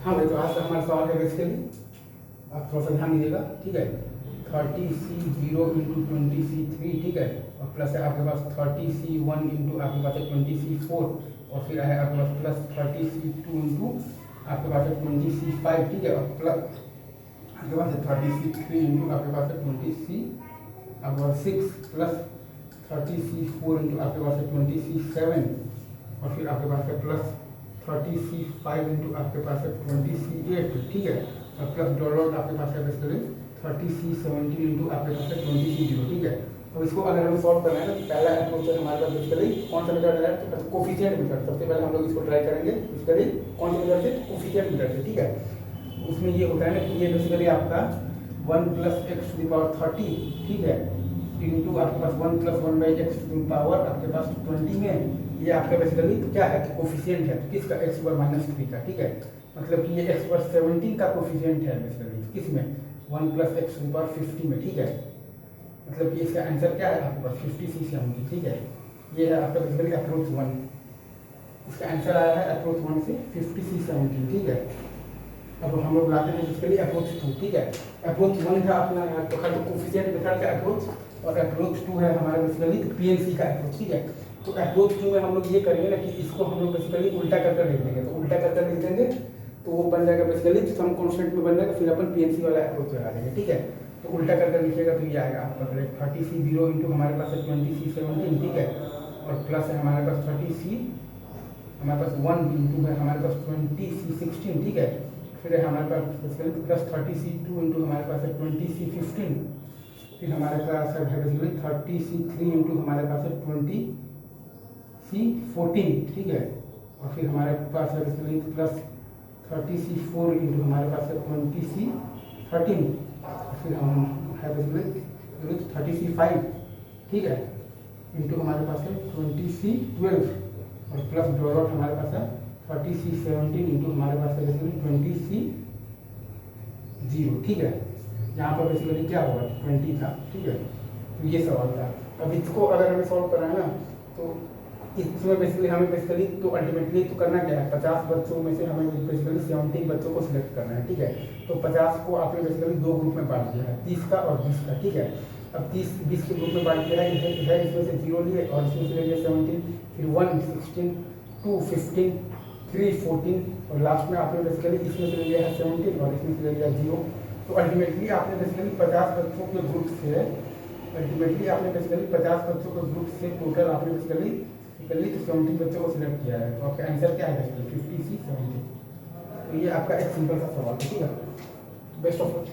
हाँ भाई, तो आज का हमारा सवाल है बेसिकली, आप थोड़ा सा ध्यान दीजिएगा, ठीक है। 30C0 इंटू 20C3, ठीक है, और प्लस है आपके पास 30C1 इंटू आपके पास है 20C4, और फिर है आपके पास प्लस 30C2 इंटू आपके पास है 20C5, ठीक है, और प्लस आपके पास है 30C3 इंटू आपके पास है 20C6, प्लस 30C4 इंटू आपके पास है 20C7, और फिर आपके पास है प्लस 30C5 इंटू आपके पास है 20C8, ठीक है, और प्लस डॉलर आपके पास है बेसिकली 30C17 इंटू आपके पास है 20C0, ठीक है। तो इसको अगर हमें सॉल्व करना है ना, तो पहला अप्रोच है हमारे पास बेसिकली कौन सा मेथड है, तो कोफिशिएंट मेथड। सबसे पहले हम लोग इसको ट्राई करेंगे बेसिकली कौन से मेथड से, कोफिशिएंट मेथड से, ठीक है। उसमें ये होता है ना कि ये बेसिकली आपका 1 + x⁻30, ठीक है, इंटू आपके पास 1 + 1/x⁻, आपके पास 20 में ये आपका बेसिकली क्या है, कोफिशिएंट है किसका, x⁻³ का, ठीक है। मतलब कि ये x⁻17 का कोफिशिएंट है बेसिकली किसमें, 1 + x⁻50 में, ठीक है। मतलब कि इसका आंसर क्या है आपके पास 50C से होंगे, ठीक है। ये है आपका बेसिकली अप्रोच 1, इसका आंसर आया है अप्रोच 1 से 50C17, ठीक है। अब हम लोग लाते हैं बेसिकली अप्रोच 2, ठीक है। अप्रोच 1 था अपना तो खैर कोफिशिएंट मेथड का अप्रोच, और अप्रोच 2 है हमारा बेसिकली PNC का अप्रोच, ठीक है। तो अप्रोच 2 में हम लोग ये करेंगे ना कि इसको हम लोग बेसिकली उल्टा कर लिख देंगे, तो उल्टा कर लिख देंगे तो वो बन जाएगा बेसिकली सम कांस्टेंट में बन जाएगा, फिर अपन PNC वाला अप्रोच लगा देंगे, ठीक है। तो उल्टा कर लिखिएगा तो ये आएगा आपका 30C0 इंटू हमारे पास है 20C17, ठीक है, और प्लस है हमारे पास 30C हमारे पास 1 इंटू है हमारे पास 20C16, ठीक है, फिर है हमारे पास बेसिकली प्लस 30C2 इंटू हमारे पास है 20C15, फिर हमारे पास है बेसिकली 30C3 इंटू हमारे पास है 20C14, ठीक है, और फिर हमारे पास है बेसिकली प्लस 30C4 इंटू हमारे पास है 20C13, फिर हम है बेसिकली 30C5, ठीक है, इंटू हमारे पास है 20C12, और प्लस डॉलर हमारे पास है 30C17 इंटू हमारे पास है बेसिकली 20C0, ठीक है। यहाँ पर बेसिकली क्या होगा 20 था, ठीक है। तो ये सवाल था। अब इसको अगर हमें सॉल्व करना है ना, तो इसमें बेसिकली हमें बेसिकली तो अल्टीमेटली तो करना क्या है, 50 बच्चों में से हमें बेसिकली 17 बच्चों को सिलेक्ट करना है, ठीक है। तो 50 को आपने बेसिकली 2 ग्रुप में बांट दिया है, 30 का और 20 का, ठीक है। अब 30-20 के ग्रुप में बांट दिया है, इसमें से 0 लिए और इसमें से ले लिया 17, फिर 1 16 2 15 3 14, और लास्ट में आपने बेसिकली इसमें से ले लिया है 17 और इसमें से ले लिया 0। तो अल्टीमेटली आपने बेसिकली 50 बच्चों के ग्रुप से टोटल आपने बेसिकली 17 बच्चों को सिलेक्ट किया है, तो आपका आंसर क्या है 50C17। तो ये आपका एक सिंपल सा सवाल है, ठीक है। Best of luck.